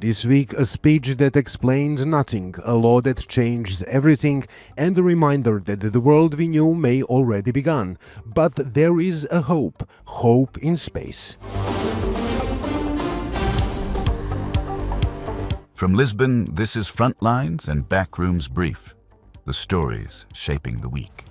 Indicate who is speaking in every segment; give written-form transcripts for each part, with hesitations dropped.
Speaker 1: This week, a speech that explained nothing, a law that changed everything, and a reminder that the world we knew may already begun. But there is a hope in space.
Speaker 2: From Lisbon, this is Frontlines and Backrooms Brief, the stories shaping the week.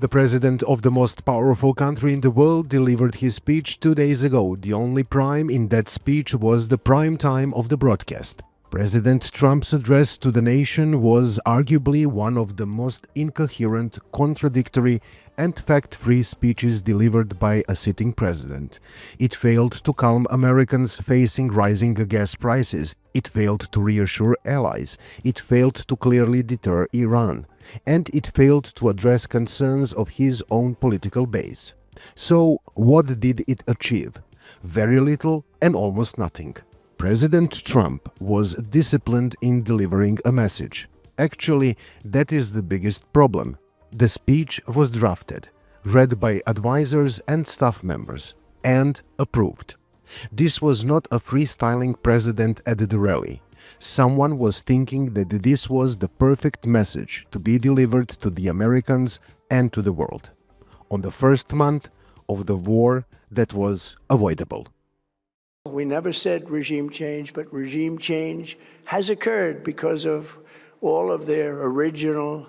Speaker 1: The president of the most powerful country in the world delivered his speech 2 days ago. The only prime in that speech was the prime time of the broadcast. President Trump's address to the nation was arguably one of the most incoherent, contradictory, and fact-free speeches delivered by a sitting president. It failed to calm Americans facing rising gas prices. It failed to reassure allies. It failed to clearly deter Iran. And it failed to address concerns of his own political base. So, what did it achieve? Very little and almost nothing. President Trump was disciplined in delivering a message. Actually, that is the biggest problem. The speech was drafted, read by advisors and staff members, and approved. This was not a freestyling president at the rally. Someone was thinking that this was the perfect message to be delivered to the Americans and to the world. On the first month of the war that was avoidable.
Speaker 3: We never said regime change, but regime change has occurred because of all of their original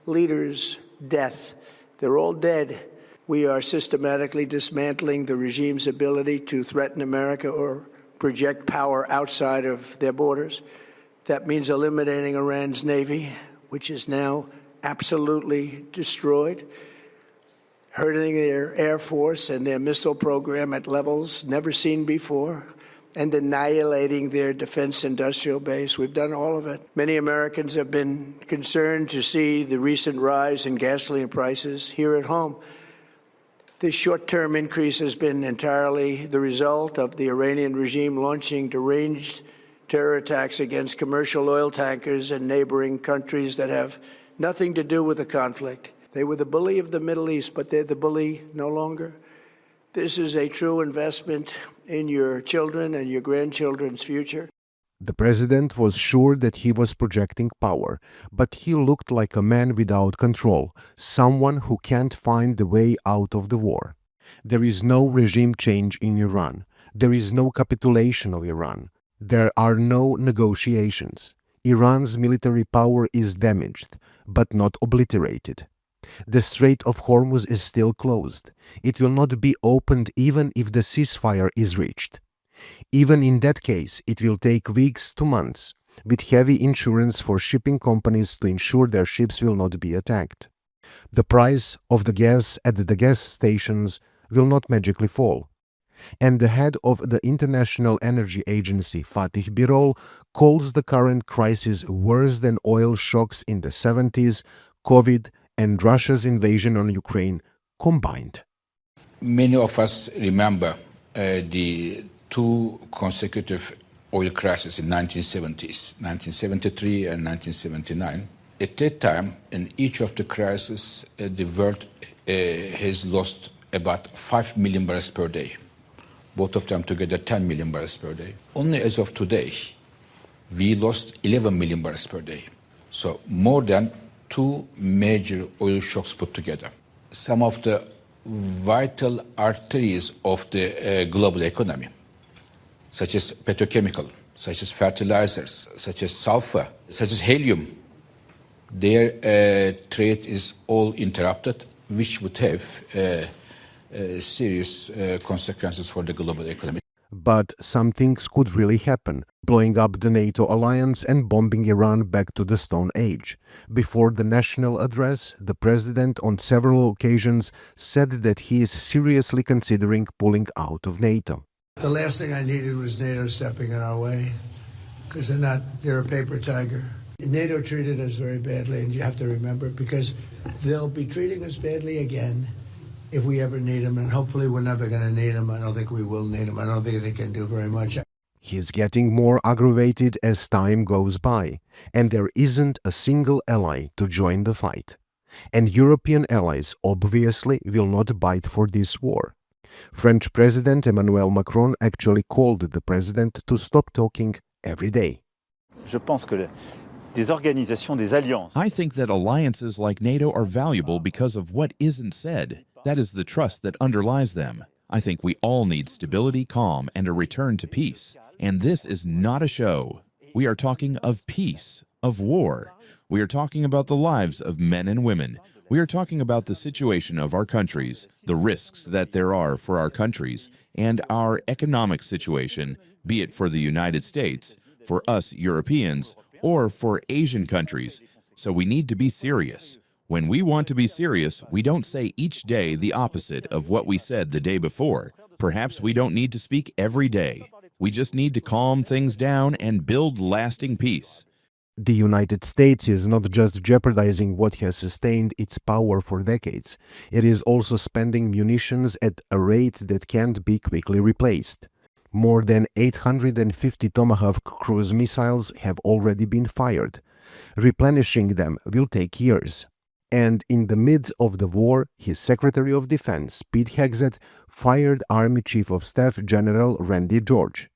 Speaker 3: leaders' death. They're all dead. We are systematically dismantling the regime's ability to threaten America or project power outside of their borders. That means eliminating Iran's navy, which is now absolutely destroyed, hurting their air force and their missile program at levels never seen before, and annihilating their defense industrial base. We've done all of it. Many Americans have been concerned to see the recent rise in gasoline prices here at home. This short-term increase has been entirely the result of the Iranian regime launching deranged terror attacks against commercial oil tankers in neighboring countries that have nothing to do with the conflict. They were the bully of the Middle East, but they're the bully no longer. This is a true investment in your children and your grandchildren's future.
Speaker 1: The president was sure that he was projecting power, but he looked like a man without control, someone who can't find the way out of the war. There is no regime change in Iran. There is no capitulation of Iran. There are no negotiations. Iran's military power is damaged, but not obliterated. The Strait of Hormuz is still closed. It will not be opened even if the ceasefire is reached. Even in that case, it will take weeks to months, with heavy insurance for shipping companies to ensure their ships will not be attacked. The price of the gas at the gas stations will not magically fall. And the head of the International Energy Agency, Fatih Birol, calls the current crisis worse than oil shocks in the 70s, COVID, and Russia's invasion on Ukraine combined.
Speaker 4: Many of us remember the two consecutive oil crises in 1970s, 1973 and 1979. At that time, in each of the crises, the world has lost about 5 million barrels per day. Both of them together 10 million barrels per day. Only as of today, we lost 11 million barrels per day. So more than two major oil shocks put together. Some of the vital arteries of the global economy, such as petrochemical, such as fertilizers, such as sulfur, such as helium, their trade is all interrupted, which would have serious consequences for the global economy.
Speaker 1: But some things could really happen, blowing up the NATO alliance and bombing Iran back to the Stone Age. Before the national address, the president on several occasions said that he is seriously considering pulling out of NATO.
Speaker 3: The last thing I needed was NATO stepping in our way, because they're a paper tiger. NATO treated us very badly, and you have to remember, because they'll be treating us badly again if we ever need them, and hopefully we're never going to need them. I don't think we will need them. I don't think they can do very much.
Speaker 1: He's getting more aggravated as time goes by, and there isn't a single ally to join the fight. And European allies obviously will not bite for this war. French President Emmanuel Macron actually called the president to stop talking every day.
Speaker 5: Je pense que des organisations, des alliances.
Speaker 6: I think that alliances like NATO are valuable because of what isn't said. That is the trust that underlies them. I think we all need stability, calm, and a return to peace. And this is not a show. We are talking of peace, of war. We are talking about the lives of men and women. We are talking about the situation of our countries, the risks that there are for our countries, and our economic situation, be it for the United States, for us Europeans, or for Asian countries. So we need to be serious. When we want to be serious, we don't say each day the opposite of what we said the day before. Perhaps we don't need to speak every day. We just need to calm things down and build lasting peace.
Speaker 1: The United States is not just jeopardizing what has sustained its power for decades, it is also spending munitions at a rate that can't be quickly replaced. More than 850 Tomahawk cruise missiles have already been fired. Replenishing them will take years. And in the midst of the war, his Secretary of Defense, Pete Hegseth, fired Army Chief of Staff General Randy George.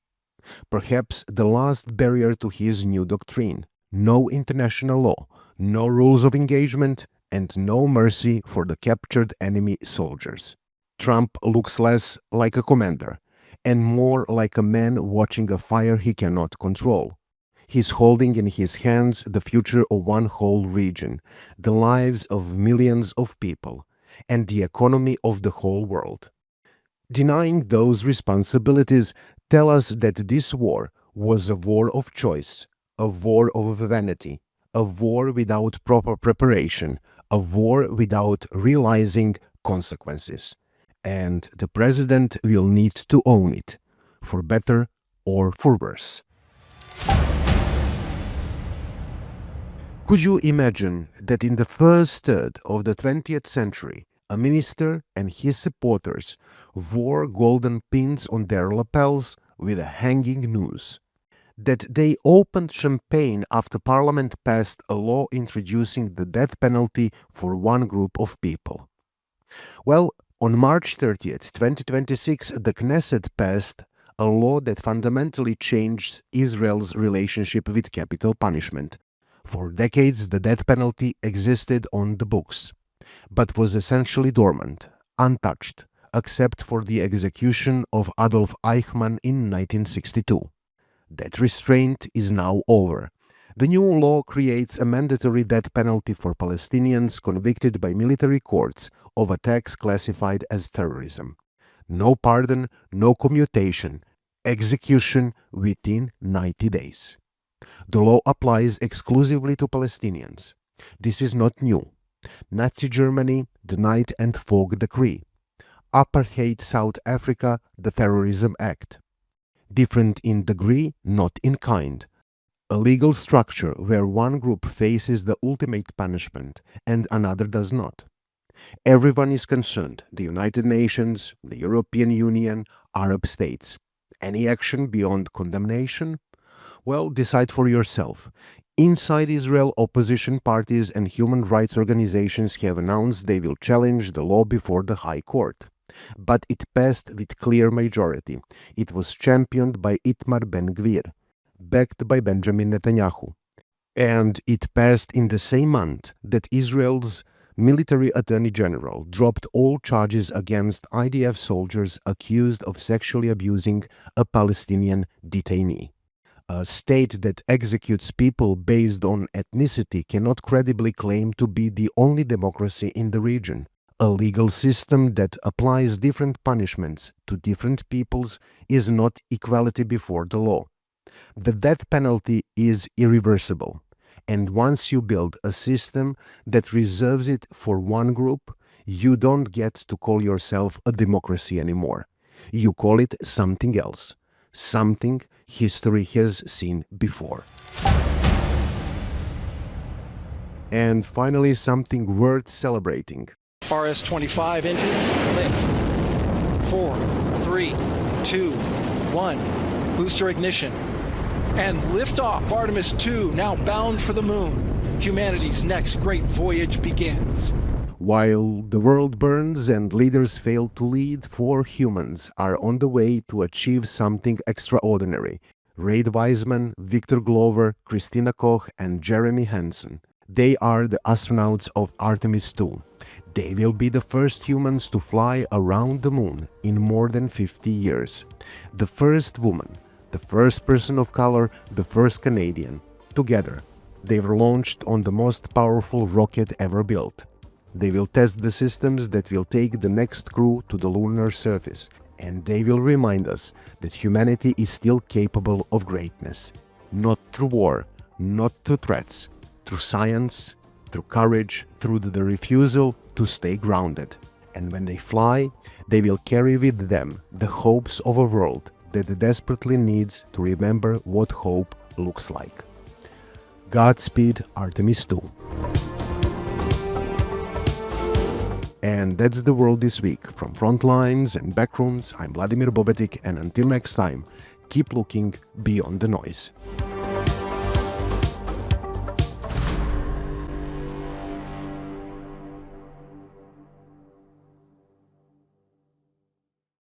Speaker 1: Perhaps the last barrier to his new doctrine: no international law, no rules of engagement, and no mercy for the captured enemy soldiers. Trump looks less like a commander and more like a man watching a fire he cannot control. He's holding in his hands the future of one whole region, the lives of millions of people, and the economy of the whole world. Denying those responsibilities tell us that this war was a war of choice, a war of vanity, a war without proper preparation, a war without realizing consequences. And the president will need to own it, for better or for worse. Could you imagine that in the first third of the 20th century, a minister and his supporters wore golden pins on their lapels with a hanging noose? That they opened champagne after Parliament passed a law introducing the death penalty for one group of people? Well, on March 30th, 2026, the Knesset passed a law that fundamentally changed Israel's relationship with capital punishment. For decades, the death penalty existed on the books, but was essentially dormant, untouched, except for the execution of Adolf Eichmann in 1962. That restraint is now over. The new law creates a mandatory death penalty for Palestinians convicted by military courts of attacks classified as terrorism. No pardon, no commutation, execution within 90 days. The law applies exclusively to Palestinians. This is not new. Nazi Germany, the Night and Fog Decree. Apartheid South Africa, the Terrorism Act. Different in degree, not in kind. A legal structure where one group faces the ultimate punishment and another does not. Everyone is concerned: the United Nations, the European Union, Arab states. Any action beyond condemnation? Well, decide for yourself. Inside Israel, opposition parties and human rights organizations have announced they will challenge the law before the High Court. But it passed with clear majority. It was championed by Itamar Ben-Gvir, backed by Benjamin Netanyahu. And it passed in the same month that Israel's military attorney general dropped all charges against IDF soldiers accused of sexually abusing a Palestinian detainee. A state that executes people based on ethnicity cannot credibly claim to be the only democracy in the region. A legal system that applies different punishments to different peoples is not equality before the law. The death penalty is irreversible, and once you build a system that reserves it for one group, you don't get to call yourself a democracy anymore. You call it something else, something history has seen before. And finally, something worth celebrating.
Speaker 7: RS-25 engines lit. 4, 3, 2, 1. Booster ignition. And liftoff. Artemis 2 now bound for the moon. Humanity's next great voyage begins.
Speaker 1: While the world burns and leaders fail to lead, 4 humans are on the way to achieve something extraordinary. Reid Wiseman, Victor Glover, Christina Koch, and Jeremy Hansen. They are the astronauts of Artemis 2. They will be the first humans to fly around the moon in more than 50 years. The first woman, the first person of color, the first Canadian. Together, they were launched on the most powerful rocket ever built. They will test the systems that will take the next crew to the lunar surface, and they will remind us that humanity is still capable of greatness. Not through war, not through threats, through science, through courage, through the refusal to stay grounded. And when they fly, they will carry with them the hopes of a world that desperately needs to remember what hope looks like. Godspeed, Artemis 2. And that's the world this week. From Frontlines and Backrooms, I'm Vladimir Bobetic, and until next time, keep looking beyond the noise.